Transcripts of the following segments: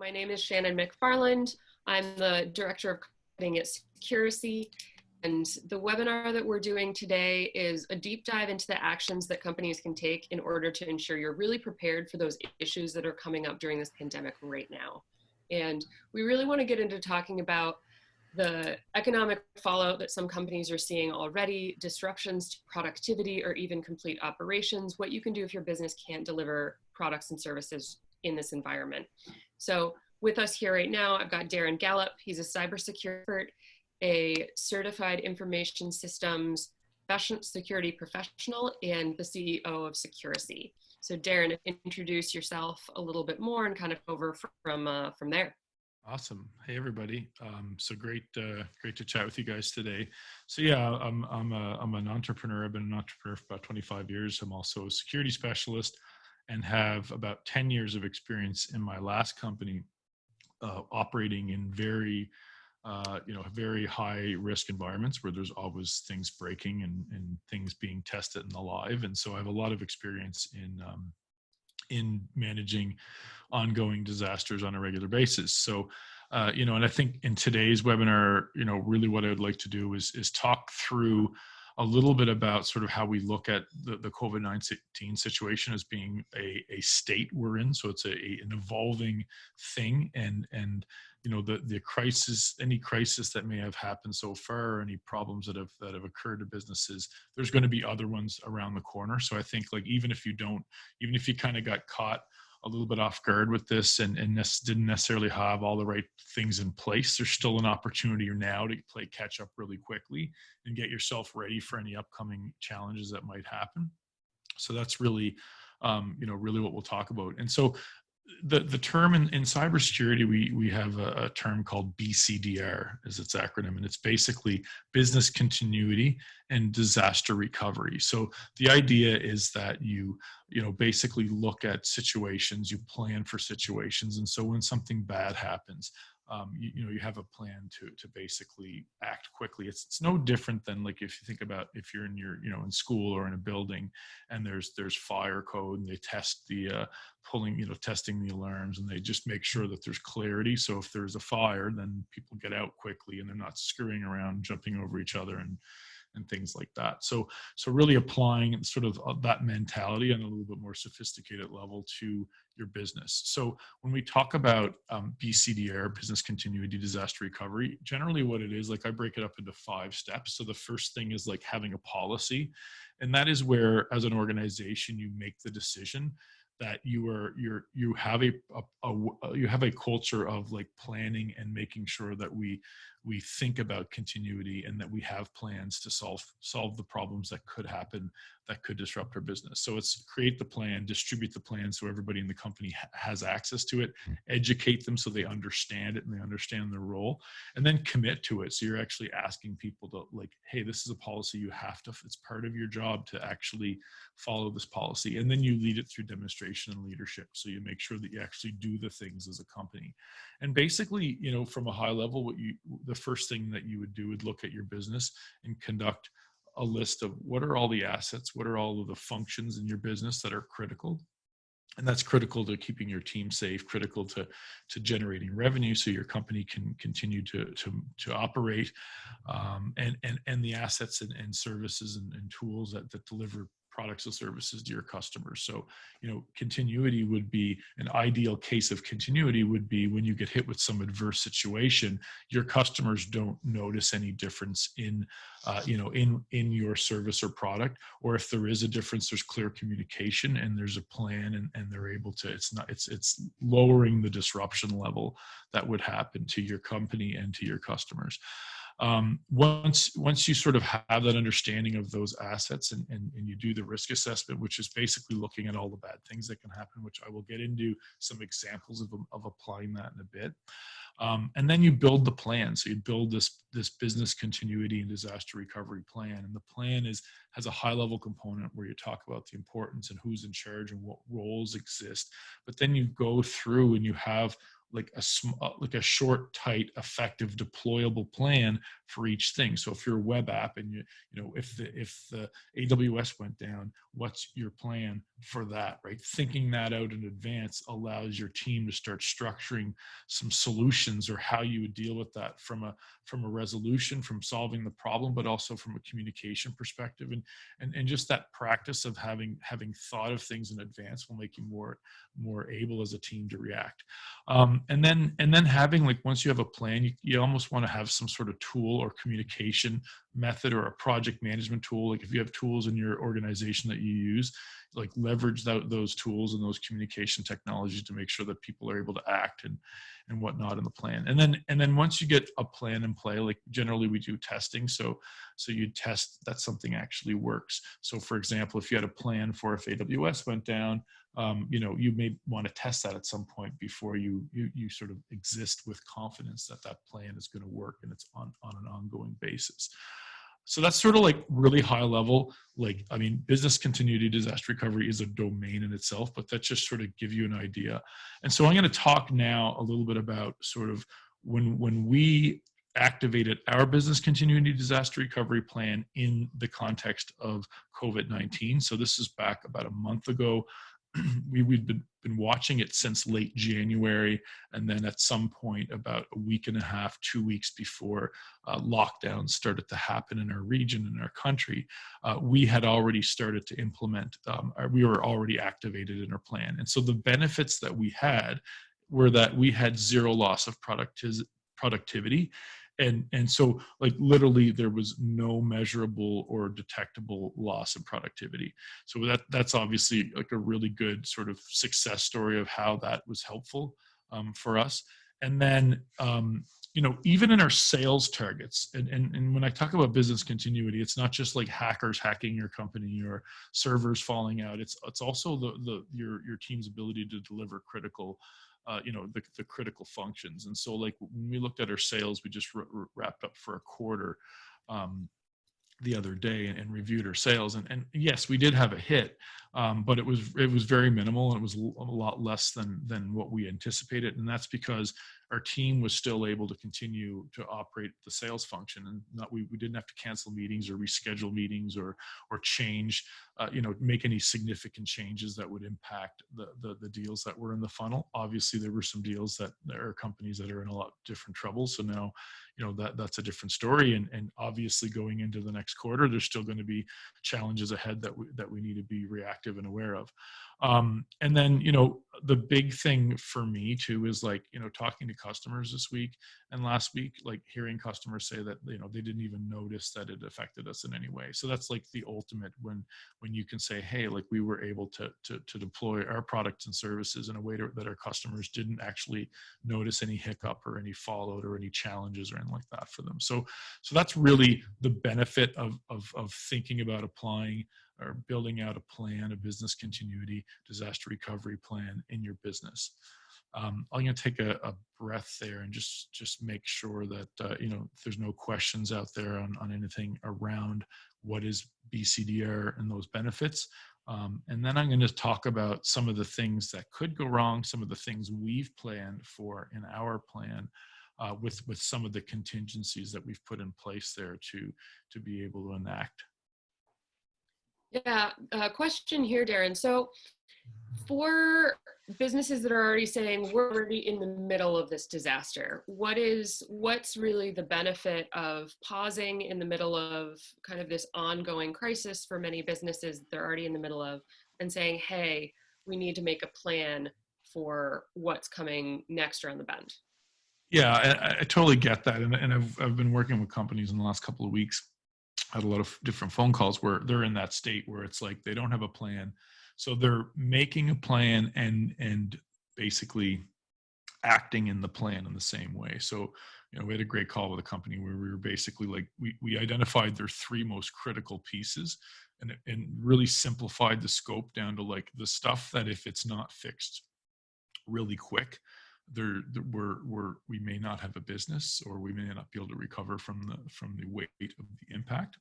My name is Shannon McFarland. I'm the Director of Marketing at Securicy, and the webinar that we're doing today is a deep dive into the actions that companies can take in order to ensure you're really prepared for those issues that are coming up during this pandemic right now. And we really want to get into talking about the economic fallout that some companies are seeing already, disruptions to productivity or even complete operations, what you can do if your business can't deliver products and services in this environment. So with us here right now, I've got Darren Gallop. He's a cybersecurity expert, a certified information systems security professional, and the CEO of Securicy. So Darren, introduce yourself a little bit more and kind of over from there. Awesome. Hey, everybody. So great to chat with you guys today. So yeah, I'm an entrepreneur. I've been an entrepreneur for about 25 years. I'm also a security specialist and have about 10 years of experience in my last company, operating in very high risk environments where there's always things breaking and things being tested and alive. And so I have a lot of experience in managing ongoing disasters on a regular basis. So, and I think in today's webinar, really what I would like to do is talk through a little bit about sort of how we look at the COVID-19 situation as being a state we're in. So it's an evolving thing, and the crisis, any crisis that may have happened so far, any problems that have occurred to businesses, there's going to be other ones around the corner. So I think even if you kind of got caught a little bit off guard with this and didn't necessarily have all the right things in place, there's still an opportunity now to play catch up really quickly and get yourself ready for any upcoming challenges that might happen. So that's really, really what we'll talk about. And so the term in cybersecurity, we have a term called BCDR as its acronym, and it's basically business continuity and disaster recovery. So the idea is that you basically look at situations, you plan for situations, and so when something bad happens, you have a plan to basically act quickly. It's no different than like if you think about if you're in in school or in a building and there's fire code and they test the testing the alarms, and they just make sure that there's clarity. So if there's a fire, then people get out quickly and they're not screwing around, jumping over each other and things like that. So really applying sort of that mentality on a little bit more sophisticated level to your business. So when we talk about BCDR, business continuity, disaster recovery, generally what it is, like I break it up into 5 steps. So the first thing is like having a policy, and that is where, as an organization, you make the decision that you have a culture of like planning and making sure that we think about continuity and that we have plans to solve the problems that could happen that could disrupt our business. So it's create the plan, distribute the plan so everybody in the company has access to it, educate them so they understand it and they understand their role, and then commit to it. So you're actually asking people to like, hey, this is a policy you have to, it's part of your job to actually follow this policy. And then you lead it through demonstration and leadership. So you make sure that you actually do the things as a company. And basically, from a high level, the first thing that you would do would look at your business and conduct a list of what are all the assets, what are all of the functions in your business that are critical. And that's critical to keeping your team safe, critical to generating revenue so your company can continue to operate, and the assets and services and tools that deliver products and services to your customers. So, continuity would be an ideal case of continuity would be when you get hit with some adverse situation, your customers don't notice any difference in your service or product, or if there is a difference, there's clear communication and there's a plan and they're able to, it's lowering the disruption level that would happen to your company and to your customers. Once you sort of have that understanding of those assets and you do the risk assessment, which is basically looking at all the bad things that can happen, which I will get into some examples of applying that in a bit. And then you build the plan. So you build this business continuity and disaster recovery plan. And the plan has a high level component where you talk about the importance and who's in charge and what roles exist. But then you go through and you have like a short, tight, effective, deployable plan for each thing. So if you're a web app and if the AWS went down, what's your plan for that, right? Thinking that out in advance allows your team to start structuring some solutions or how you would deal with that from a resolution, from solving the problem, but also from a communication perspective, and just that practice of having thought of things in advance will make you more able as a team to react. And then having, like, once you have a plan, you almost want to have some sort of tool or communication method or a project management tool. Like if you have tools in your organization that you use, like leverage those tools and those communication technologies to make sure that people are able to act and whatnot in the plan. And then once you get a plan in play, like generally we do testing. So you test that something actually works. So for example, if you had a plan for if AWS went down, you may want to test that at some point before you sort of exist with confidence that that plan is going to work and it's on an ongoing basis. So that's sort of like really high level. Like, I mean, business continuity disaster recovery is a domain in itself, but that just sort of give you an idea. And so I'm going to talk now a little bit about sort of when we activated our business continuity disaster recovery plan in the context of COVID-19. So this is back about a month ago. We've been watching it since late January, and then at some point about a week and a half, 2 weeks before lockdowns started to happen in our region, in our country, we had already started to implement, we were already activated in our plan. And so the benefits that we had were that we had zero loss of productivity. And so, like, literally there was no measurable or detectable loss of productivity. So that's obviously like a really good sort of success story of how that was helpful for us. And then even in our sales targets, and when I talk about business continuity, it's not just like hackers hacking your company or servers falling out. It's also your team's ability to deliver critical the critical functions. And so, like, when we looked at our sales, we just wrapped up for a quarter the other day and reviewed our sales, and yes, we did have a hit, but it was very minimal, and it was a lot less than what we anticipated. And that's because our team was still able to continue to operate the sales function, and we didn't have to cancel meetings or reschedule meetings or change make any significant changes that would impact the deals that were in the funnel. Obviously there were some deals that there are companies that are in a lot different trouble, so now that's a different story, and obviously going into the next quarter there's still going to be challenges ahead that we need to be reactive and aware of. And then the big thing for me too is, like, talking to customers this week and last week, like hearing customers say that they didn't even notice that it affected us in any way. So that's like the ultimate when you can say, hey, like, we were able to deploy our products and services in a way that our customers didn't actually notice any hiccup or any fallout or any challenges or anything like that for them. So that's really the benefit of thinking about applying or building out a plan, a business continuity disaster recovery plan in your business. I'm going to take a breath there and just make sure that there's no questions out there on anything around what is BCDR and those benefits. And then I'm going to talk about some of the things that could go wrong, some of the things we've planned for in our plan, with some of the contingencies that we've put in place there to be able to enact. Yeah, question here, Darren. So for businesses that are already saying we're already in the middle of this disaster, what's really the benefit of pausing in the middle of kind of this ongoing crisis for many businesses they're already in the middle of, and saying, hey, we need to make a plan for what's coming next around the bend? Yeah, I totally get that. And I've been working with companies in the last couple of weeks. I had a lot of different phone calls where they're in that state where it's like they don't have a plan. So they're making a plan and basically acting in the plan in the same way. So, we had a great call with a company where we were basically like, we identified their three most critical pieces and really simplified the scope down to like the stuff that if it's not fixed really quick, we may not have a business, or we may not be able to recover from the weight of the impact.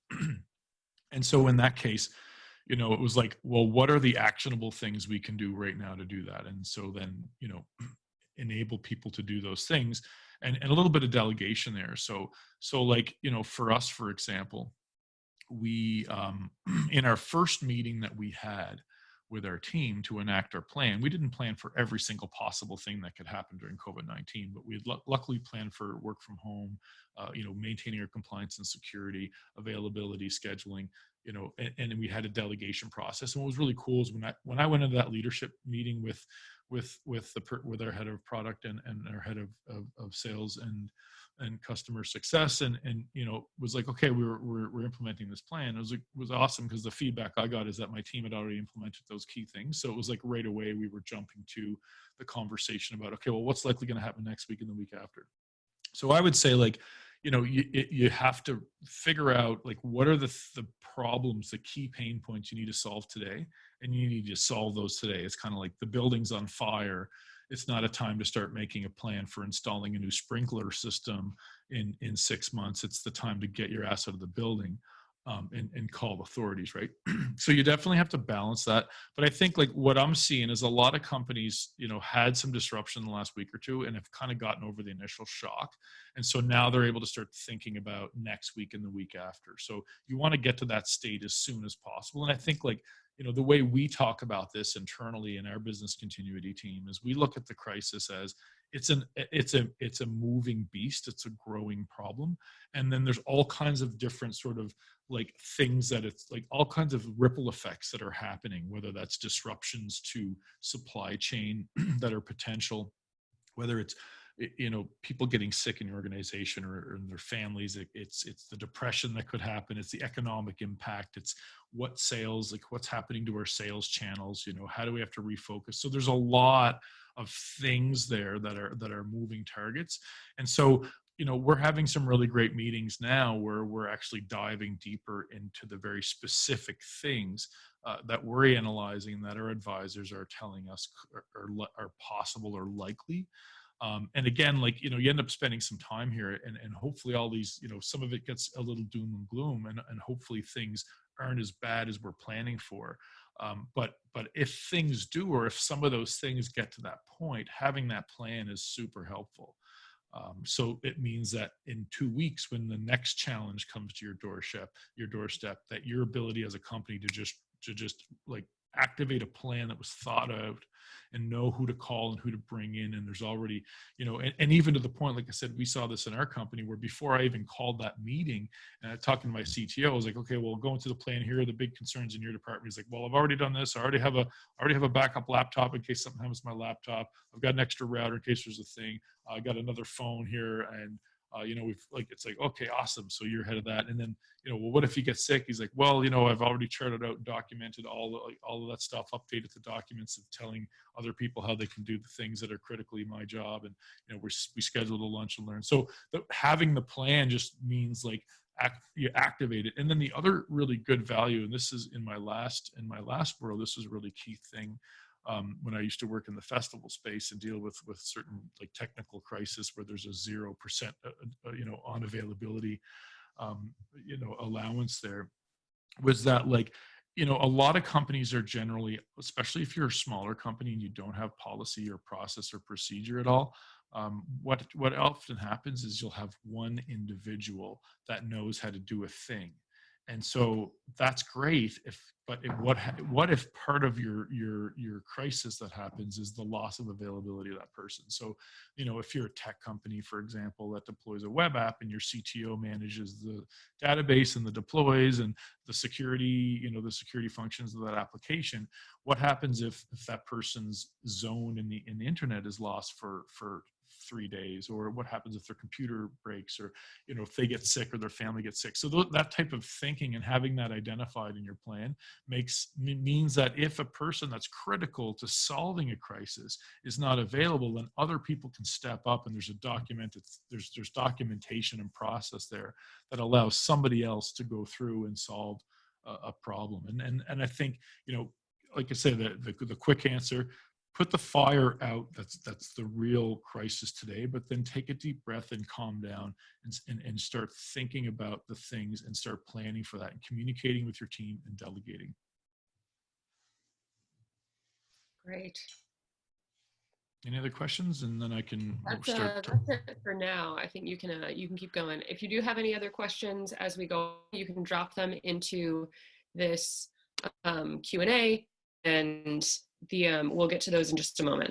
And so in that case, it was like, well, what are the actionable things we can do right now to do that? And so then, enable people to do those things. and a little bit of delegation there. So like, you know, for us, for example, we in our first meeting that we had with our team to enact our plan, we didn't plan for every single possible thing that could happen during COVID-19, but we had luckily planned for work from home, you know, maintaining our compliance and security, availability, scheduling, you know, and we had a delegation process. And what was really cool is when I went into that leadership meeting with our head of product and our head of sales and customer success, and you know, was like, okay, we're implementing this plan. It was awesome, because the feedback I got is that my team had already implemented those key things. So it was like right away we were jumping to the conversation about, okay, well, what's likely going to happen next week and the week after. So I would say, like, you know, you have to figure out, like, what are the problems, the key pain points you need to solve today, and you need to solve those today. It's kind of like the building's on fire. It's not a time to start making a plan for installing a new sprinkler system in 6 months. It's the time to get your ass out of the building, and call authorities, right? So you definitely have to balance that. But I think, like, what I'm seeing is a lot of companies, you know, had some disruption in the last week or two and have kind of gotten over the initial shock. And so now they're able to start thinking about next week and the week after. So you want to get to that state as soon as possible. And I think, like, you know, the way we talk about this internally in our business continuity team is we look at the crisis as it's a moving beast. It's a growing problem. And then there's all kinds of different sort of like things that it's like all kinds of ripple effects that are happening, whether that's disruptions to supply chain that are potential, whether it's, you know, people getting sick in your organization or in their families. It's the depression that could happen. It's the economic impact. It's what sales, like what's happening to our sales channels. You know, how do we have to refocus? So there's a lot of things there that are moving targets. And so, you know, we're having some really great meetings now where we're actually diving deeper into the very specific things that we're analyzing, that our advisors are telling us are possible or likely. And again, like, you know, you end up spending some time here, and hopefully all these, you know, some of it gets a little doom and gloom, and hopefully things aren't as bad as we're planning for. But if things do, or if some of those things get to that point, having that plan is super helpful. So it means that in 2 weeks, when the next challenge comes to your doorstep, that your ability as a company to just like activate a plan that was thought out and know who to call and who to bring in. And there's already, you know, and even to the point, like I said, we saw this in our company where before I even called that meeting and I talking to my CTO, I was like, okay, well, going through the plan, here are the big concerns in your department. He's like, well, I've already done this. I already have a backup laptop in case something happens to my laptop. I've got an extra router in case there's a thing. I got another phone here, and you know, we've like, it's like, okay, awesome. So you're ahead of that. And then, you know, well, what if you get sick? He's like, well, you know, I've already charted out and documented all of that stuff, updated the documents of telling other people how they can do the things that are critically my job. And, you know, we scheduled a lunch and learn. So having the plan just means like you activate it. And then the other really good value, and this is in my last world, this is a really key thing. When I used to work in the festival space and deal with certain like technical crisis where there's a 0% you know, on availability you know, allowance, there was that, like, you know, a lot of companies are generally, especially if you're a smaller company and you don't have policy or process or procedure at all, what often happens is you'll have one individual that knows how to do a thing. And so that's great what if part of your crisis that happens is the loss of availability of that person? So, you know, if you're a tech company, for example, that deploys a web app and your CTO manages the database and the deploys and the security, you know, the security functions of that application, what happens if that person's zone in the internet is lost for 3 days? Or what happens if their computer breaks, or, you know, if they get sick or their family gets sick? So that type of thinking and having that identified in your plan means that if a person that's critical to solving a crisis is not available, then other people can step up, and there's documentation and process there that allows somebody else to go through and solve a problem. And I think, you know, like I said, the quick answer: put the fire out. That's the real crisis today. But then take a deep breath and calm down and start thinking about the things and start planning for that and communicating with your team and delegating. Great. Any other questions? And then I can start. That's it for now. I think you can keep going. If you do have any other questions as we go, you can drop them into this Q&A, and we'll get to those in just a moment.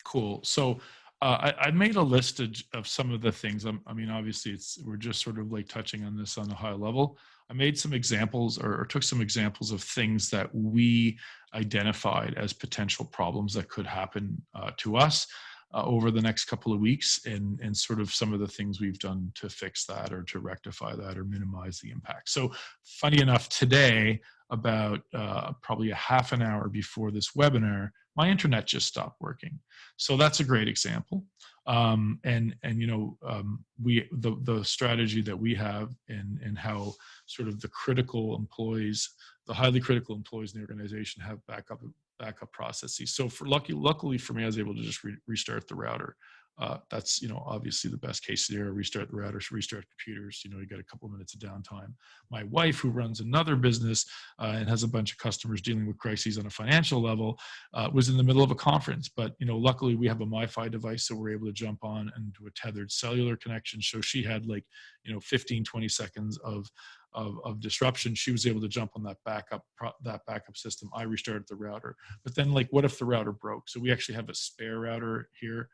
Cool. So I made a list of some of the things. I mean, obviously, we're just sort of like touching on this on a high level. I made some examples or took some examples of things that we identified as potential problems that could happen to us over the next couple of weeks, and sort of some of the things we've done to fix that or to rectify that or minimize the impact. So funny enough, today, about probably a half an hour before this webinar, my internet just stopped working. So that's a great example. And you know, the strategy that we have and how sort of the critical employees, the highly critical employees in the organization have backup processes. So luckily for me, I was able to just restart the router. That's, you know, obviously the best case scenario. Restart the routers, restart computers. You know, you got a couple of minutes of downtime. My wife, who runs another business and has a bunch of customers dealing with crises on a financial level, was in the middle of a conference. But, you know, luckily we have a MiFi device, so we're able to jump on and do a tethered cellular connection. So she had, like, you know, 15, 20 seconds of disruption. She was able to jump on that backup system. I restarted the router. But then, like, what if the router broke? So we actually have a spare router here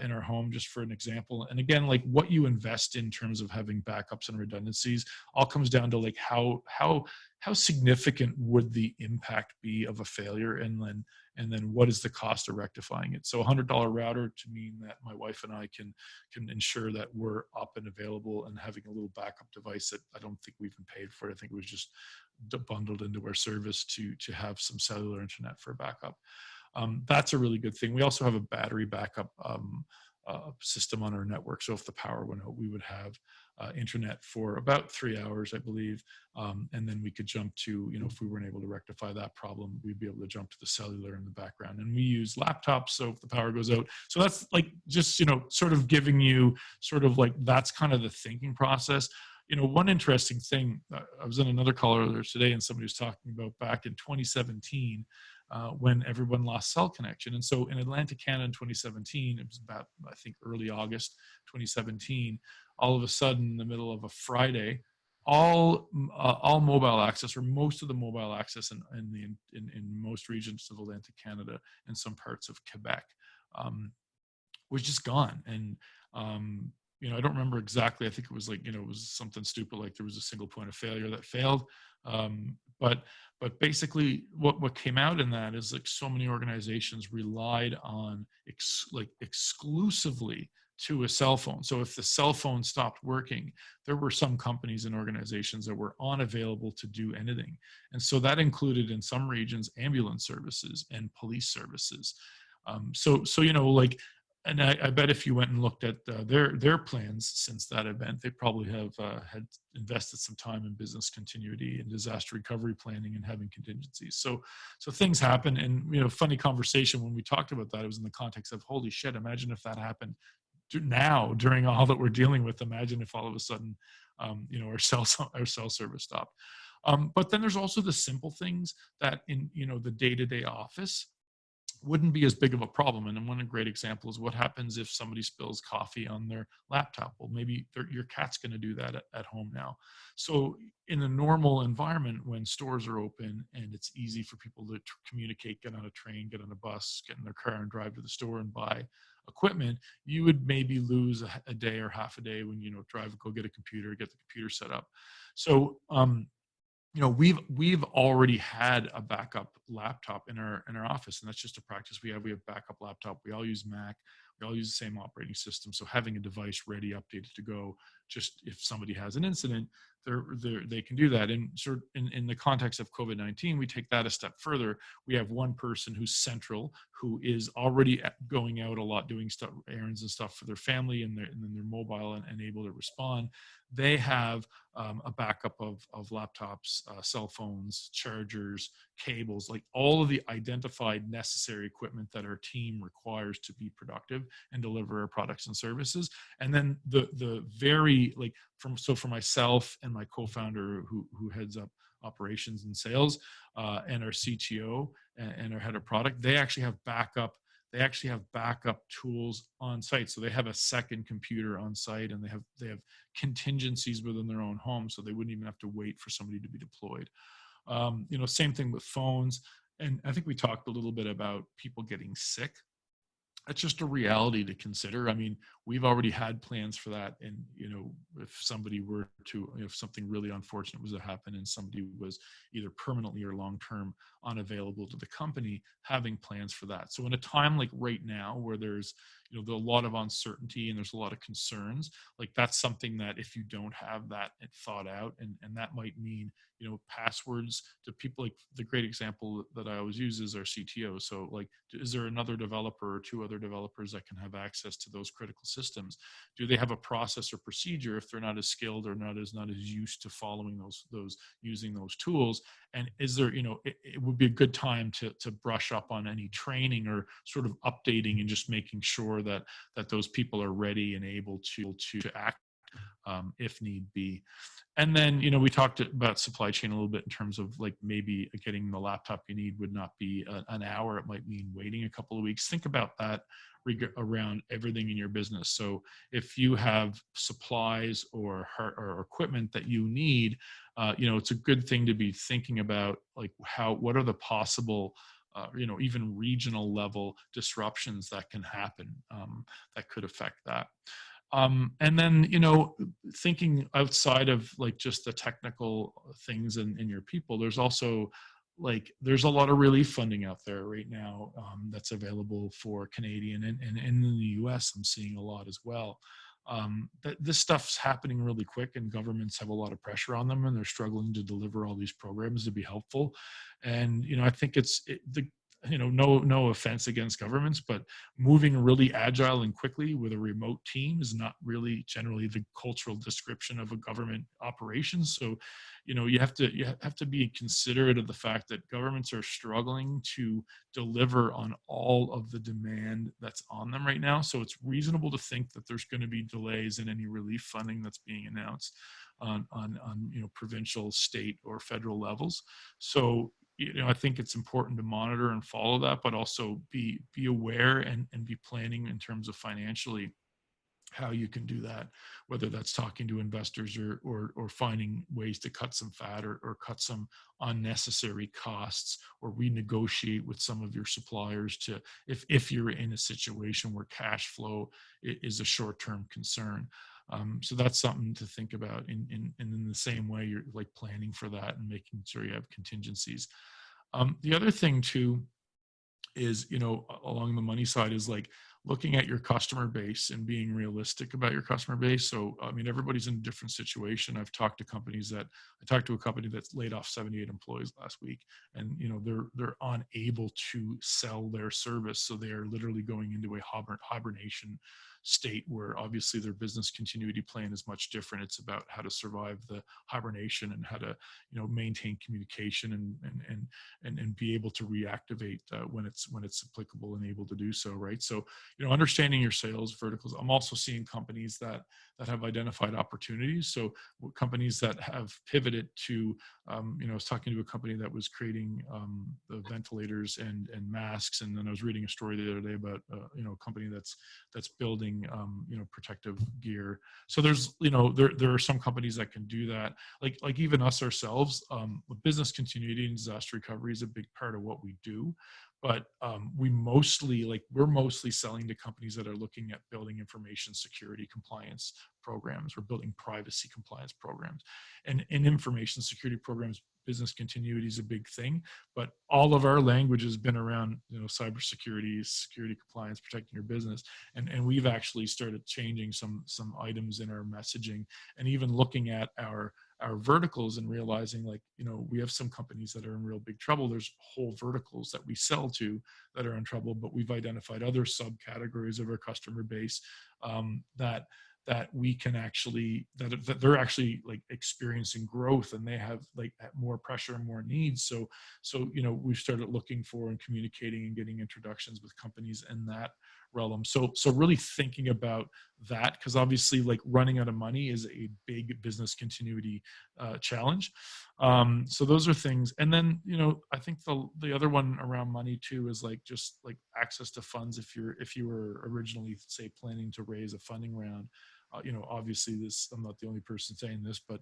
in our home, just for an example. And again, like, what you invest in terms of having backups and redundancies all comes down to, like, how significant would the impact be of a failure, and then what is the cost of rectifying it. So $100 router to mean that my wife and I can ensure that we're up and available, and having a little backup device that I don't think we even paid for. I think it was just bundled into our service to have some cellular internet for backup. That's a really good thing. We also have a battery backup system on our network. So if the power went out, we would have internet for about 3 hours, I believe. And then we could jump to, you know, if we weren't able to rectify that problem, we'd be able to jump to the cellular in the background. And we use laptops, so if the power goes out. So that's, like, just, you know, sort of giving you sort of, like, that's kind of the thinking process. You know, one interesting thing, I was in another call earlier today, and somebody was talking about back in 2017, when everyone lost cell connection. And so in Atlantic, Canada in 2017, it was about, I think, early August 2017, all of a sudden, in the middle of a Friday, all mobile access, or most of the mobile access in most regions of Atlantic Canada and some parts of Quebec, was just gone. And you know, I don't remember exactly. I think it was, like, you know, it was something stupid, like there was a single point of failure that failed. But basically, what came out in that is, like, so many organizations relied on exclusively to a cell phone. So if the cell phone stopped working, there were some companies and organizations that were unavailable to do anything. And so that included, in some regions, ambulance services and police services. So you know, like, and I bet if you went and looked at their plans since that event, they probably have had invested some time in business continuity and disaster recovery planning and having contingencies. So things happen. And, you know, funny conversation when we talked about that, it was in the context of, holy shit, imagine if that happened now during all that we're dealing with. Imagine if all of a sudden, you know, our cell service stopped. But then there's also the simple things that in, you know, the day-to-day office wouldn't be as big of a problem. And one great example is what happens if somebody spills coffee on their laptop. Well, maybe your cat's going to do that at home now. So in a normal environment, when stores are open and it's easy for people to communicate, get on a train, get on a bus, get in their car and drive to the store and buy equipment, you would maybe lose a day or half a day when, you know, go get a computer, get the computer set up. So, you know, we've already had a backup laptop in our office, and that's just a practice we have. We have backup laptop. We all use Mac. We all use the same operating system. So having a device ready, updated to go, just if somebody has an incident, they can do that. And sort of in the context of COVID-19, we take that a step further. We have one person who's central, who is already going out a lot, doing stuff, errands and stuff for their family, and then they're mobile and able to respond. They have a backup of laptops, cell phones, chargers, cables, like all of the identified necessary equipment that our team requires to be productive and deliver our products and services. And then the very, like, for myself and my co-founder who heads up operations and sales, and our CTO and our head of product, they actually have backup. they actually have backup tools on site. So they have a second computer on site, and they have contingencies within their own home, so they wouldn't even have to wait for somebody to be deployed. Same thing with phones. And I think we talked a little bit about people getting sick. That's just a reality to consider. I mean, we've already had plans for that. And, if if something really unfortunate was to happen and somebody was either permanently or long-term unavailable to the company, having plans for that. So in a time like right now, where there's, a lot of uncertainty and there's a lot of concerns, like that's something that if you don't have that thought out, and that might mean, passwords to people. Like the great example that I always use is our CTO. So like, is there another developer or two other developers that can have access to those critical systems? Do they have a process or procedure if they're not as skilled or not as used to following those using those tools? And is there, it would be a good time to brush up on any training or sort of updating and just making sure that those people are ready and able to act if need be. And then, we talked about supply chain a little bit in terms of like maybe getting the laptop you need would not be an hour. It might mean waiting a couple of weeks. Think about that around everything in your business. So if you have supplies or equipment that you need, it's a good thing to be thinking about, like what are the possible even regional level disruptions that can happen that could affect that. And then, thinking outside of like just the technical things in your people, there's also there's a lot of relief funding out there right now that's available for Canadian and in the US, I'm seeing a lot as well. This stuff's happening really quick, and governments have a lot of pressure on them, and they're struggling to deliver all these programs to be helpful. And, I think no offense against governments, but moving really agile and quickly with a remote team is not really generally the cultural description of a government operation. So, you have to be considerate of the fact that governments are struggling to deliver on all of the demand that's on them right now. So it's reasonable to think that there's going to be delays in any relief funding that's being announced on provincial, state, or federal levels. So I think it's important to monitor and follow that, but also be aware and be planning in terms of financially how you can do that, whether that's talking to investors or finding ways to cut some fat or cut some unnecessary costs, or renegotiate with some of your suppliers to if you're in a situation where cash flow is a short-term concern. So that's something to think about. In the same way, you're like planning for that and making sure you have contingencies. The other thing too is, along the money side, is like looking at your customer base and being realistic about your customer base. So, I mean, everybody's in a different situation. I talked to a company that's laid off 78 employees last week, and, they're unable to sell their service. So they are literally going into a hibernation state where obviously their business continuity plan is much different. It's about how to survive the hibernation and how to, maintain communication and be able to reactivate when it's applicable and able to do so, right? So, understanding your sales verticals. I'm also seeing companies that have identified opportunities. So companies that have pivoted to, I was talking to a company that was creating the ventilators and masks, and then I was reading a story the other day about a company that's building protective gear. So there's there are some companies that can do that, like even us ourselves. Business continuity and disaster recovery is a big part of what we do, but we're mostly selling to companies that are looking at building information security compliance programs or building privacy compliance programs. And in information security programs, business continuity is a big thing, but all of our language has been around cybersecurity, security compliance, protecting your business, and we've actually started changing some items in our messaging, and even looking at our verticals and realizing we have some companies that are in real big trouble. There's whole verticals that we sell to that are in trouble, but we've identified other subcategories of our customer base that that we can actually, that they're actually like experiencing growth, and they have like more pressure and more needs. So we've started looking for and communicating and getting introductions with companies in that realm. So really thinking about that, because obviously like running out of money is a big business continuity challenge. So those are things. And then, I think the other one around money too is like just like access to funds. If you were originally, say, planning to raise a funding round, obviously I'm not the only person saying this, but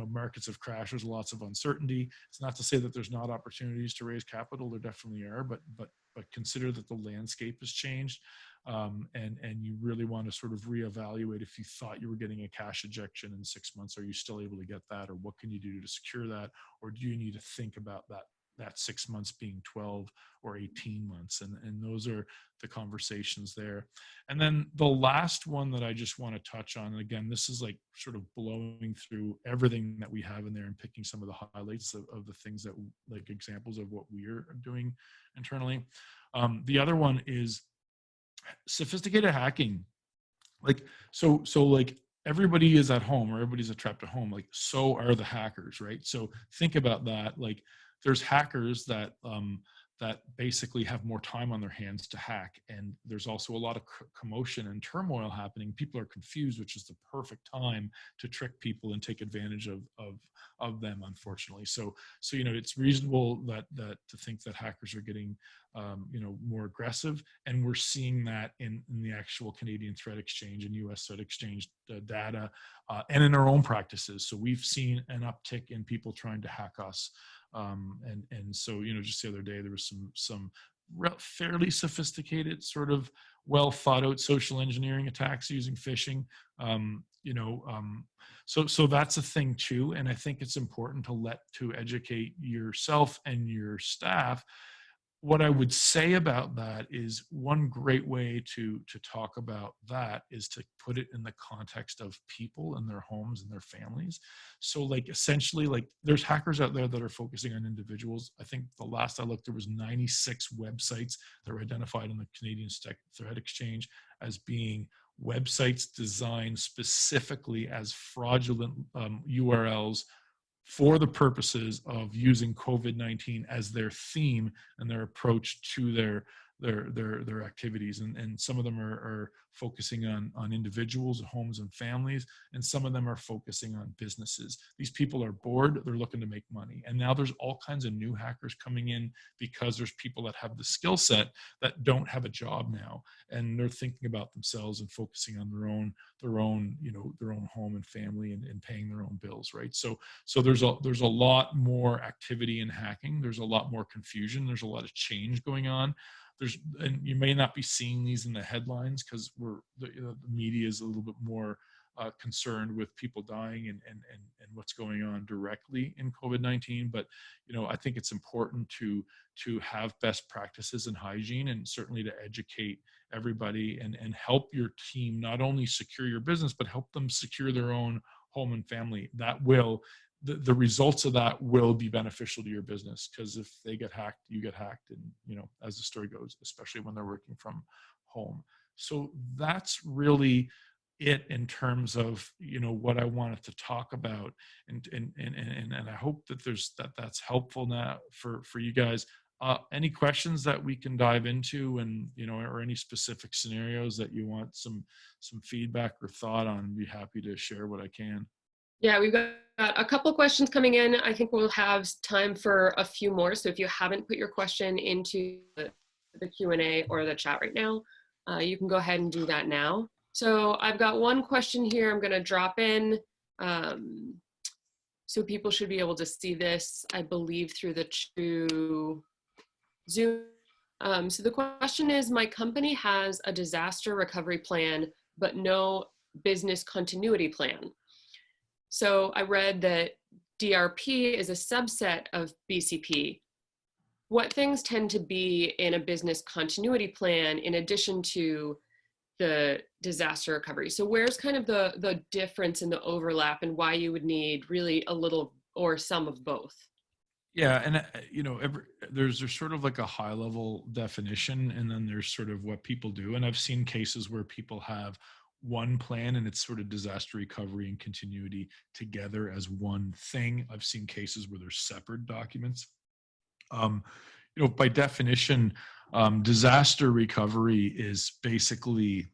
markets have crashed. There's lots of uncertainty. It's not to say that there's not opportunities to raise capital. There definitely are, but consider that the landscape has changed. And you really want to sort of reevaluate. If you thought you were getting a cash injection in 6 months, are you still able to get that? Or what can you do to secure that? Or do you need to think about that 6 months being 12 or 18 months? And those are the conversations there. And then the last one that I just want to touch on, and again, this is like sort of blowing through everything that we have in there and picking some of the highlights of the things that, like, examples of what we're doing internally. The other one is sophisticated hacking. Like, so like everybody is at home, or everybody's trapped at home, like so are the hackers, right? So think about that. Like, there's hackers that that basically have more time on their hands to hack, and there's also a lot of commotion and turmoil happening. People are confused, which is the perfect time to trick people and take advantage of them, unfortunately. So it's reasonable that to think that hackers are getting more aggressive, and we're seeing that in the actual Canadian Threat Exchange and US Threat Exchange data, and in our own practices. So we've seen an uptick in people trying to hack us. And so, just the other day, there was some fairly sophisticated, sort of well thought out social engineering attacks using phishing. So that's a thing too. And I think it's important to educate yourself and your staff. What I would say about that is, one great way to talk about that is to put it in the context of people and their homes and their families. So like, essentially, like, there's hackers out there that are focusing on individuals. I think the last I looked, there was 96 websites that were identified in the Canadian Threat Exchange as being websites designed specifically as fraudulent URLs for the purposes of using COVID-19 as their theme and their approach to their activities. And some of them are focusing on individuals, homes, and families, and some of them are focusing on businesses. These people are bored, they're looking to make money. And now there's all kinds of new hackers coming in, because there's people that have the skill set that don't have a job now, and they're thinking about themselves and focusing on their own home and family, and paying their own bills, right? So there's a lot more activity in hacking. There's a lot more confusion. There's a lot of change going on. And you may not be seeing these in the headlines, because the media is a little bit more concerned with people dying and what's going on directly in COVID-19. But I think it's important to have best practices in hygiene, and certainly to educate everybody and help your team not only secure your business, but help them secure their own home and family. That will the results of that will be beneficial to your business, because if they get hacked, you get hacked, and as the story goes, especially when they're working from home. So that's really it in terms of what I wanted to talk about, and I hope that that's helpful now for you guys. Any questions that we can dive into, and or any specific scenarios that you want some feedback or thought on, I'd be happy to share what I can. Yeah, we've got a couple questions coming in. I think we'll have time for a few more. So if you haven't put your question into the Q&A or the chat right now, you can go ahead and do that now. So I've got one question here I'm going to drop in. So people should be able to see this, I believe, through the Zoom. So the question is, my company has a disaster recovery plan, but no business continuity plan. So I read that DRP is a subset of BCP. What things tend to be in a business continuity plan in addition to the disaster recovery? So where's kind of the difference in the overlap, and why you would need really a little or some of both? Yeah, and there's sort of like a high level definition, and then there's sort of what people do. And I've seen cases where people have one plan, and it's sort of disaster recovery and continuity together as one thing. I've seen cases where there's separate documents. By definition, disaster recovery is basically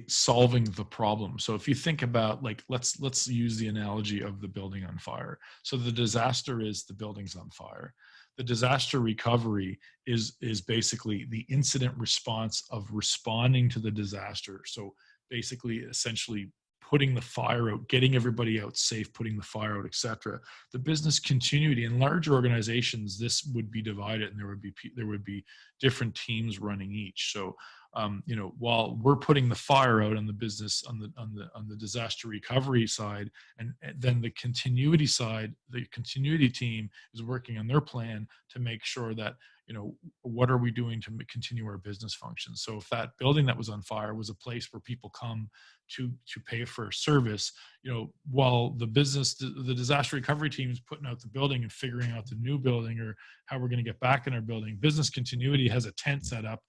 solving the problem. So if you think about, like, let's use the analogy of the building on fire. So the disaster is the building's on fire. The disaster recovery is basically the incident response of responding to the disaster. So basically, essentially putting the fire out, getting everybody out safe, putting the fire out, etc. The business continuity in large organizations, this would be divided, and there would be different teams running each. So while we're putting the fire out on the business on the disaster recovery side, and then the continuity side, the continuity team is working on their plan to make sure that, what are we doing to continue our business functions. So if that building that was on fire was a place where people come to pay for a service, while the disaster recovery team is putting out the building and figuring out the new building or how we're going to get back in our building, business continuity has a tent set up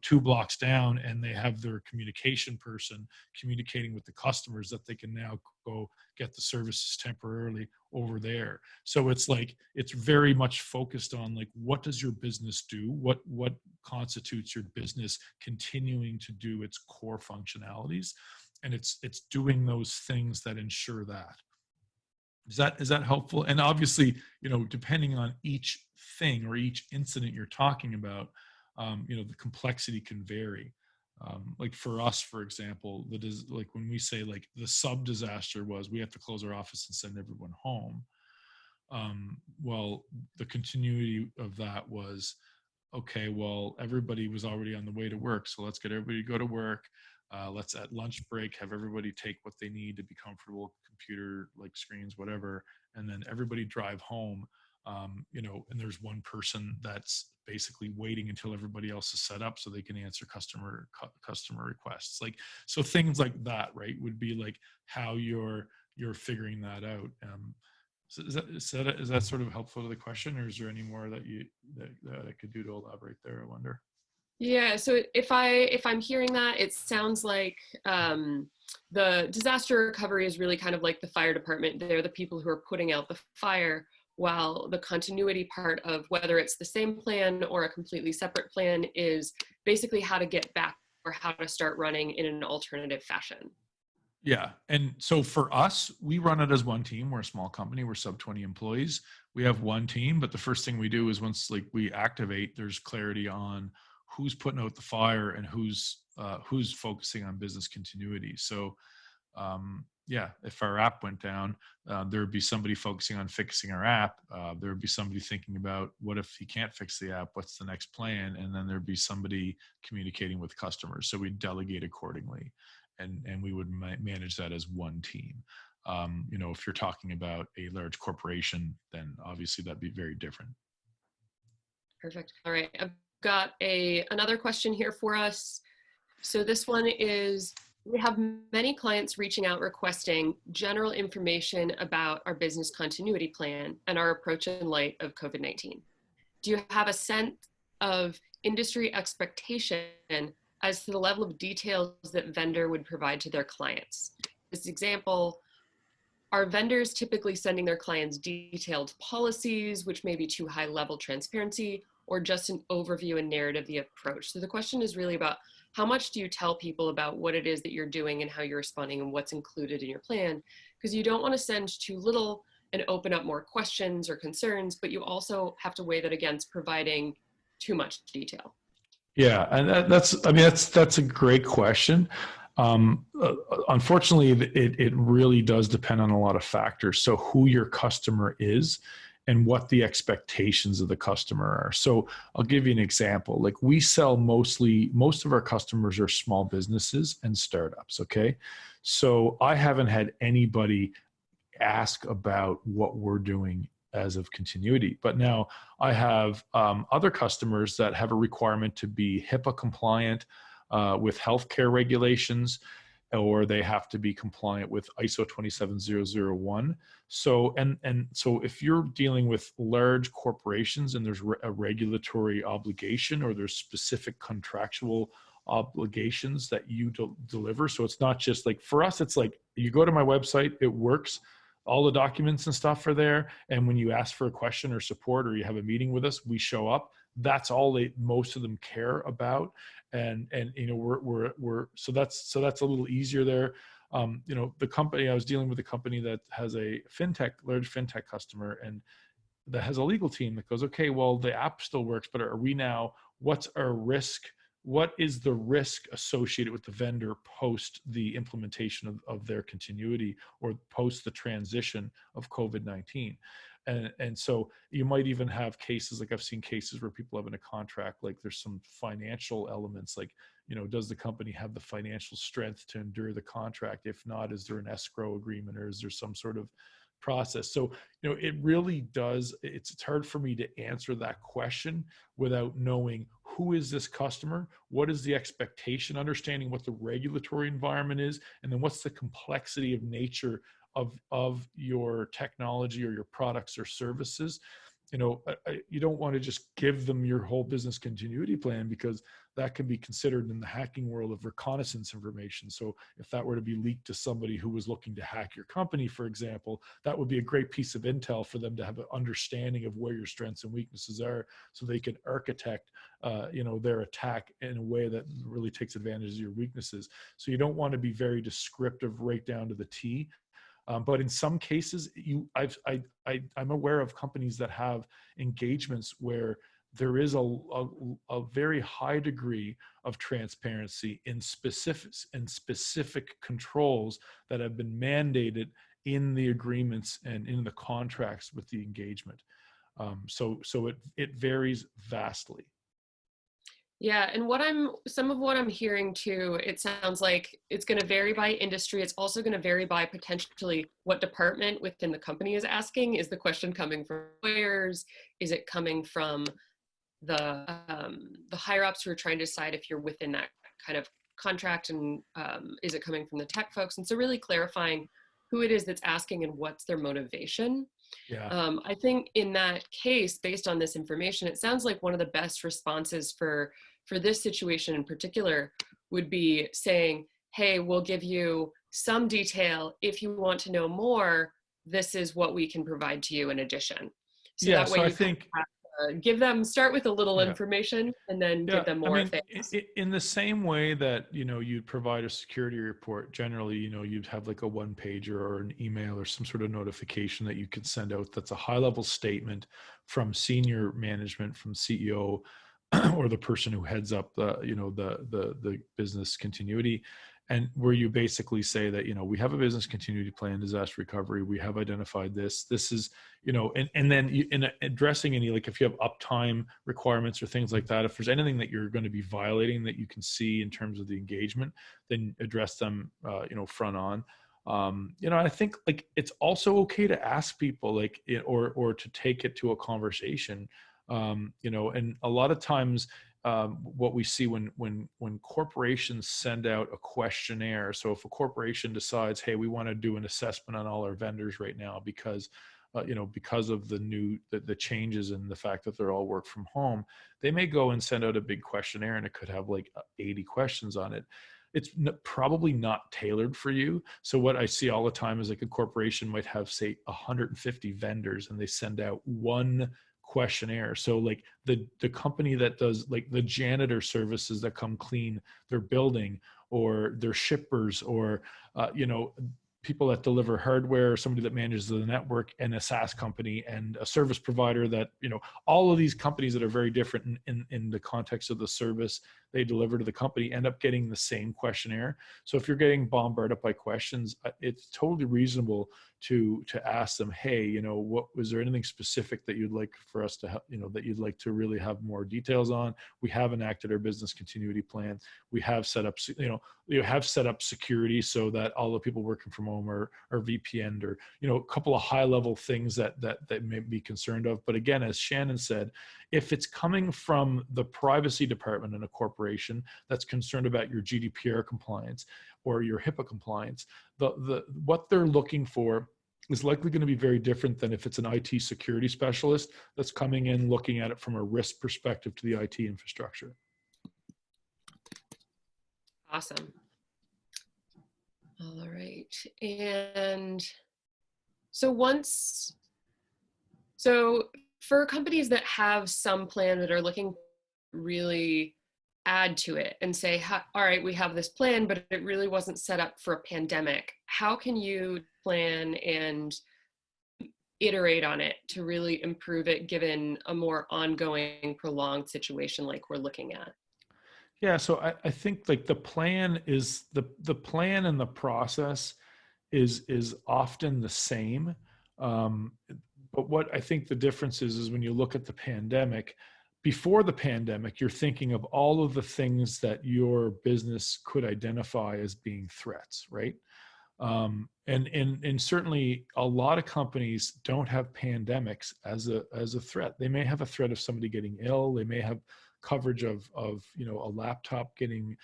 2 blocks down, and they have their communication person communicating with the customers that they can now go get the services temporarily over there. So it's very much focused on, like, what does your business do? What constitutes your business continuing to do its core functionalities? And it's doing those things that ensure that. Is that helpful? And obviously, depending on each thing or each incident you're talking about, the complexity can vary. Like for us, for example, like when we say, like, the sub disaster was we have to close our office and send everyone home. Well, the continuity of that was, okay, well, everybody was already on the way to work, so let's get everybody to go to work. Let's at lunch break have everybody take what they need to be comfortable, computer, like screens, whatever, and then everybody drive home. And there's one person that's basically waiting until everybody else is set up so they can answer customer requests. Like, so things like that, right, would be like how you're figuring that out. So is that sort of helpful to the question, or is there any more that I could do to elaborate there, I wonder? Yeah, so if I'm hearing that, it sounds like the disaster recovery is really kind of like the fire department. They're the people who are putting out the fire, while the continuity part of whether it's the same plan or a completely separate plan is basically how to get back or how to start running in an alternative fashion. Yeah. And so for us, we run it as one team. We're a small company. We're sub 20 employees. We have one team, but the first thing we do is once, like, we activate, there's clarity on who's putting out the fire and who's focusing on business continuity. So yeah, if our app went down, there would be somebody focusing on fixing our app. There would be somebody thinking about, what if he can't fix the app? What's the next plan? And then there'd be somebody communicating with customers. So we delegate accordingly, and we would manage that as one team. If you're talking about a large corporation, then obviously that'd be very different. Perfect. All right, I've got another question here for us. So this one is, we have many clients reaching out requesting general information about our business continuity plan and our approach in light of COVID-19. Do you have a sense of industry expectation as to the level of details that vendor would provide to their clients? This example, are vendors typically sending their clients detailed policies, which may be too high level transparency, or just an overview and narrative of the approach? So the question is really about, how much do you tell people about what it is that you're doing and how you're responding and what's included in your plan? Because you don't want to send too little and open up more questions or concerns, but you also have to weigh that against providing too much detail. Yeah, and that's a great question. Unfortunately, it really does depend on a lot of factors. So who your customer is and what the expectations of the customer are. So I'll give you an example. Like, we sell most of our customers are small businesses and startups, okay? So I haven't had anybody ask about what we're doing as of continuity. But now I have other customers that have a requirement to be HIPAA compliant with healthcare regulations, or they have to be compliant with ISO 27001. So, so if you're dealing with large corporations and there's a regulatory obligation, or there's specific contractual obligations that you deliver. So it's not just like, for us, it's like you go to my website, it works. All the documents and stuff are there. And when you ask for a question or support, or you have a meeting with us, we show up. That's all most of them care about. And you know, we're so that's a little easier there. You know, the company, I was dealing with a company that has a large fintech customer, and that has a legal team that goes, okay, well, the app still works, but what's our risk? What is the risk associated with the vendor post the implementation of their continuity, or post the transition of COVID-19? And so you might even have cases, like I've seen cases where people have in a contract, like there's some financial elements, like, you know, does the company have the financial strength to endure the contract? If not, is there an escrow agreement, or is there some sort of process? So, you know, it really does, it's hard for me to answer that question without knowing who is this customer, what is the expectation, understanding what the regulatory environment is, and then what's the complexity of nature of your technology or your products or services. You know, you don't want to just give them your whole business continuity plan, because that can be considered in the hacking world of reconnaissance information. So if that were to be leaked to somebody who was looking to hack your company, for example, that would be a great piece of intel for them to have an understanding of where your strengths and weaknesses are, so they can architect, you know, their attack in a way that really takes advantage of your weaknesses. So you don't want to be very descriptive right down to the T. But in some cases, I'm aware of companies that have engagements where there is a very high degree of transparency in specific controls that have been mandated in the agreements and in the contracts with the engagement. So it varies vastly. Yeah, and some of what I'm hearing too, it sounds like it's going to vary by industry. It's also going to vary by potentially what department within the company is asking. Is the question coming from lawyers? Is it coming from the higher ups who are trying to decide if you're within that kind of contract, and is it coming from the tech folks? And so really clarifying who it is that's asking and what's their motivation. Yeah. I think in that case, based on this information, it sounds like one of the best responses for this situation in particular would be saying, hey, we'll give you some detail. If you want to know more, this is what we can provide to you in addition. So Yeah. that way So I you think, give them, start with a little yeah. information and then Yeah, give them I more mean, if they ask. in the same way that, you know, you'd provide a security report, generally, you know, you'd have like a one pager or an email or some sort of notification that you could send out that's a high level statement from senior management, from CEO or the person who heads up the, you know, the business continuity, and where you basically say that, you know, we have a business continuity plan, disaster recovery, we have identified this is, you know, and then in addressing any, like if you have uptime requirements or things like that, if there's anything that you're going to be violating that you can see in terms of the engagement, then address them, you know, front on. You know, I think like it's also okay to ask people, like, or to take it to a conversation. You know, and a lot of times what we see when corporations send out a questionnaire. So if a corporation decides, hey, we want to do an assessment on all our vendors right now because you know, because of the changes and the fact that they're all work from home, they may go and send out a big questionnaire, and it could have like 80 questions on it. It's probably not tailored for you. So what I see all the time is like a corporation might have, say, 150 vendors, and they send out one questionnaire. So like the company that does like the janitor services that come clean their building, or their shippers, or you know, people that deliver hardware, somebody that manages the network, and a SaaS company, and a service provider that, you know, all of these companies that are very different in the context of the service they deliver to the company end up getting the same questionnaire. So if you're getting bombarded by questions, it's totally reasonable to ask them, hey, you know, what was there anything specific that you'd like for us to help, you know, that you'd like to really have more details on? We have enacted our business continuity plan. We have set up, you know, you have set up security so that all the people working from home are VPN'd, or, you know, a couple of high level things that may be concerned of. But again, as Shannon said, if it's coming from the privacy department in a corporation that's concerned about your GDPR compliance or your HIPAA compliance, what they're looking for is likely going to be very different than if it's an IT security specialist that's coming in looking at it from a risk perspective to the IT infrastructure. Awesome. All right. And so for companies that have some plan that are looking to really add to it and say, all right, we have this plan, but it really wasn't set up for a pandemic. How can you plan and iterate on it to really improve it given a more ongoing, prolonged situation like we're looking at? Yeah, so I think like the plan is the plan and the process is often the same. Um, but what I think the difference is when you look at the pandemic, before the pandemic, you're thinking of all of the things that your business could identify as being threats, right? And certainly a lot of companies don't have pandemics as a threat. They may have a threat of somebody getting ill. They may have coverage of a laptop getting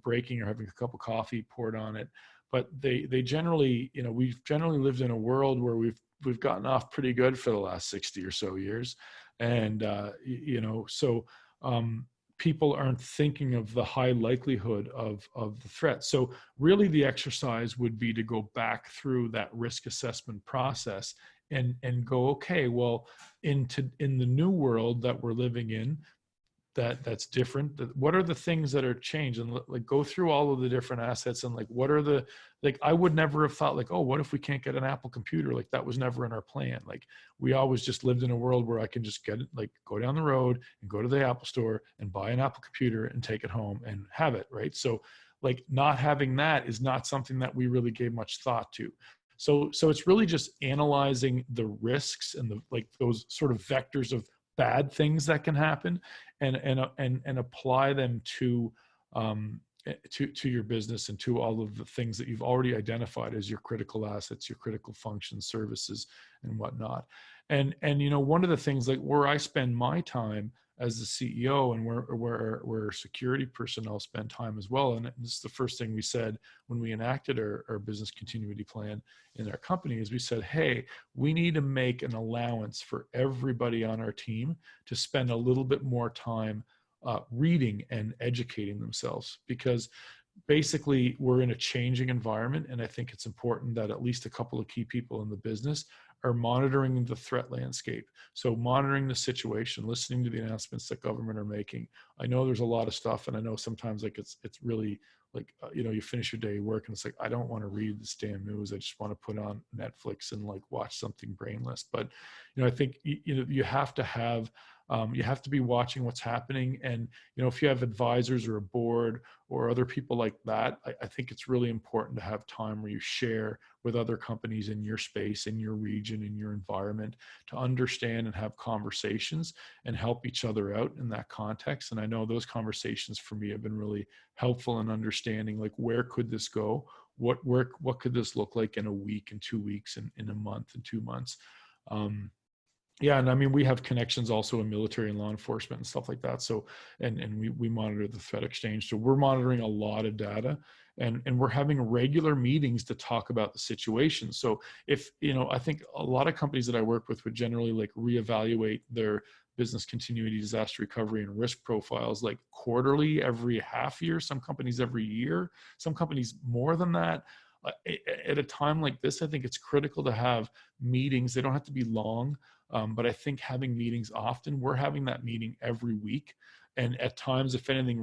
breaking or having a cup of coffee poured on it. But they generally, we've generally lived in a world where we've gotten off pretty good for the last 60 or so years, and so people aren't thinking of the high likelihood of the threat. So really the exercise would be to go back through that risk assessment process and go, okay, well, in the new world that we're living in, that's different. What are the things that are changed? And like go through all of the different assets and like what are the, like I would never have thought like, oh, what if we can't get an Apple computer? Like that was never in our plan. Like we always just lived in a world where I can just get it, like go down the road and go to the Apple store and buy an Apple computer and take it home and have it, right? So like not having that is not something that we really gave much thought to. So it's really just analyzing the risks and the like those sort of vectors of bad things that can happen and apply them to your business and to all of the things that you've already identified as your critical assets, your critical functions, services, and whatnot. And one of the things like where I spend my time as the CEO and where security personnel spend time as well. And this is the first thing we said when we enacted our business continuity plan in our company is we said, hey, we need to make an allowance for everybody on our team to spend a little bit more time reading and educating themselves, because basically we're in a changing environment. And I think it's important that at least a couple of key people in the business are monitoring the threat landscape. So monitoring the situation, listening to the announcements that government are making. I know there's a lot of stuff, and I know sometimes like it's really like, you finish your day work and it's like, I don't want to read this damn news. I just want to put on Netflix and like watch something brainless. But, I think, you have to have, you have to be watching what's happening. And, if you have advisors or a board or other people like that, I think it's really important to have time where you share with other companies in your space, in your region, in your environment, to understand and have conversations and help each other out in that context. And I know those conversations for me have been really helpful in understanding like where could this go? What could this look like in a week, in 2 weeks, in a month, in 2 months? Yeah, and I mean, we have connections also in military and law enforcement and stuff like that. So, and we monitor the threat exchange. So we're monitoring a lot of data, and we're having regular meetings to talk about the situation. So if, I think a lot of companies that I work with would generally like reevaluate their business continuity, disaster recovery, and risk profiles like quarterly, every half year, some companies every year, some companies more than that. At a time like this, I think it's critical to have meetings. They don't have to be long. But I think having meetings often, we're having that meeting every week. And at times, if anything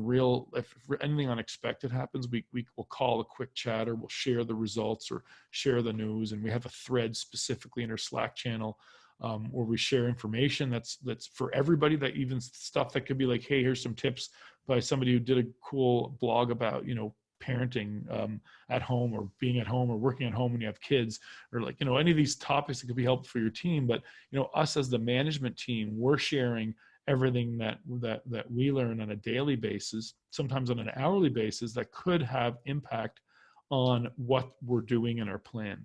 unexpected happens, we will call a quick chat, or we'll share the results or share the news. And we have a thread specifically in our Slack channel where we share information that's for everybody, that even stuff that could be like, hey, here's some tips by somebody who did a cool blog about, parenting at home, or being at home, or working at home when you have kids, or like, any of these topics that could be helpful for your team. But, us as the management team, we're sharing everything that we learn on a daily basis, sometimes on an hourly basis, that could have impact on what we're doing in our plan.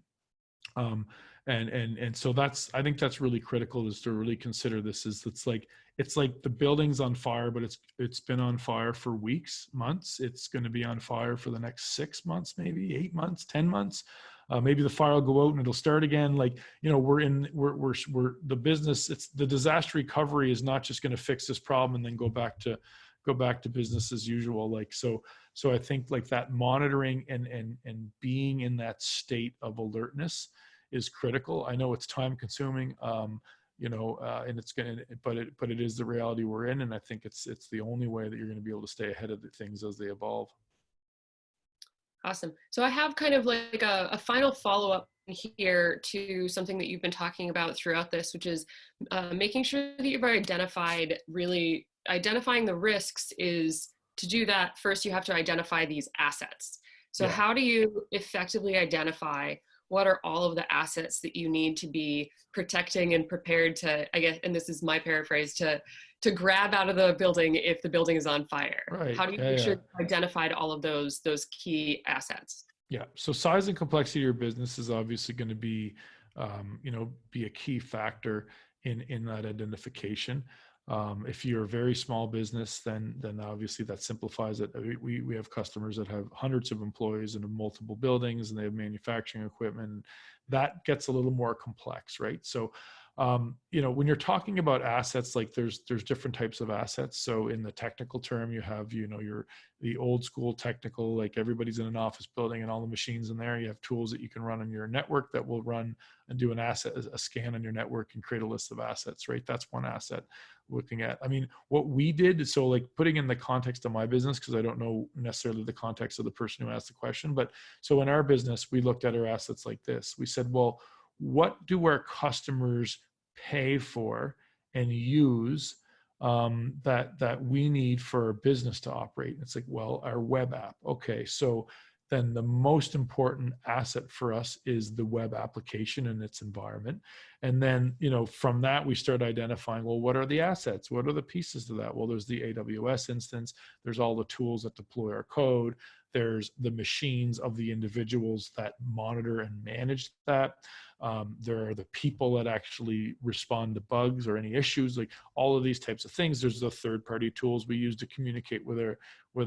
And so I think that's really critical, is to really consider this. It's like the building's on fire, but it's been on fire for weeks, months. It's going to be on fire for the next 6 months, maybe 8 months, 10 months. Maybe the fire will go out and it'll start again. Like, we're the business. It's the disaster recovery is not just going to fix this problem and then go back go back to business as usual. Like, so I think like that monitoring and being in that state of alertness is critical. I know it's time consuming, and it's going to, but it is the reality we're in. And I think it's the only way that you're going to be able to stay ahead of the things as they evolve. Awesome. So I have kind of like a final follow-up here to something that you've been talking about throughout this, which is making sure that you've really identifying the risks. Is to do that, first you have to identify these assets. So Yeah. how do you effectively identify what are all of the assets that you need to be protecting and prepared to, I guess, and this is my paraphrase, to grab out of the building if the building is on fire? Right. How do you make sure you've identified all of those key assets? Yeah. So size and complexity of your business is obviously going to be, be a key factor in that identification. If you're a very small business, then obviously that simplifies it. We have customers that have hundreds of employees and have multiple buildings, and they have manufacturing equipment. That gets a little more complex, right? So, when you're talking about assets, like there's different types of assets. So in the technical term, you have the old school technical, like everybody's in an office building and all the machines in there. You have tools that you can run on your network that will run and do a scan on your network and create a list of assets, right? That's one asset looking at. I mean, what we did, so like putting in the context of my business, because I don't know necessarily the context of the person who asked the question, but so in our business, we looked at our assets like this. We said, well, what do our customers pay for and use that we need for our business to operate? It's like, well, our web app. Okay, so then the most important asset for us is the web application and its environment. And then, from that, we start identifying, well, what are the assets? What are the pieces to that? Well, there's the AWS instance. There's all the tools that deploy our code. There's the machines of the individuals that monitor and manage that. There are the people that actually respond to bugs or any issues, like all of these types of things. There's the third-party tools we use to communicate with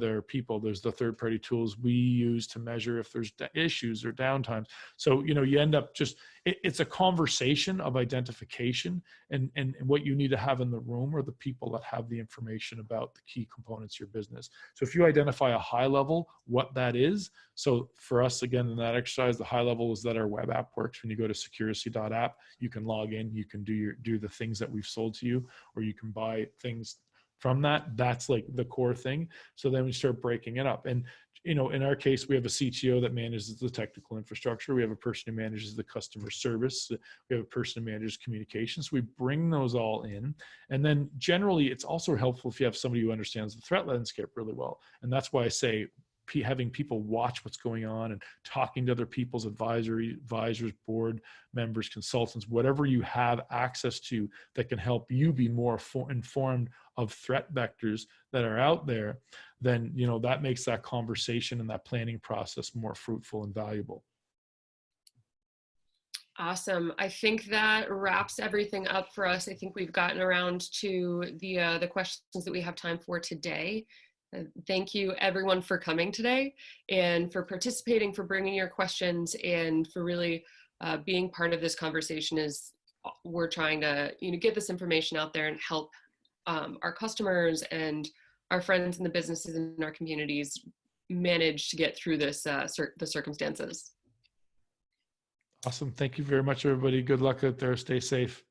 our people. There's the third-party tools we use to measure if there's issues or downtimes. So, you end up it's a conversation of identification and what you need to have in the room are the people that have the information about the key components of your business. So if you identify a high level, what that is. So for us, again, in that exercise, the high level is that our web app works. When you go to securicy.app, you can log in, you can do the things that we've sold to you, or you can buy things from that. That's like the core thing. So then we start breaking it up. And, in our case, we have a CTO that manages the technical infrastructure. We have a person who manages the customer service. We have a person who manages communications. We bring those all in. And then generally, it's also helpful if you have somebody who understands the threat landscape really well. And that's why I say having people watch what's going on and talking to other people's advisors, board members, consultants, whatever you have access to that can help you be more informed of threat vectors that are out there, then that makes that conversation and that planning process more fruitful and valuable. Awesome. I think that wraps everything up for us. I think we've gotten around to the questions that we have time for today. Thank you everyone for coming today and for participating, for bringing your questions, and for really being part of this conversation as we're trying to get this information out there and help our customers and our friends in the businesses in our communities manage to get through this the circumstances. Awesome. Thank you very much, everybody. Good luck out there. Stay safe.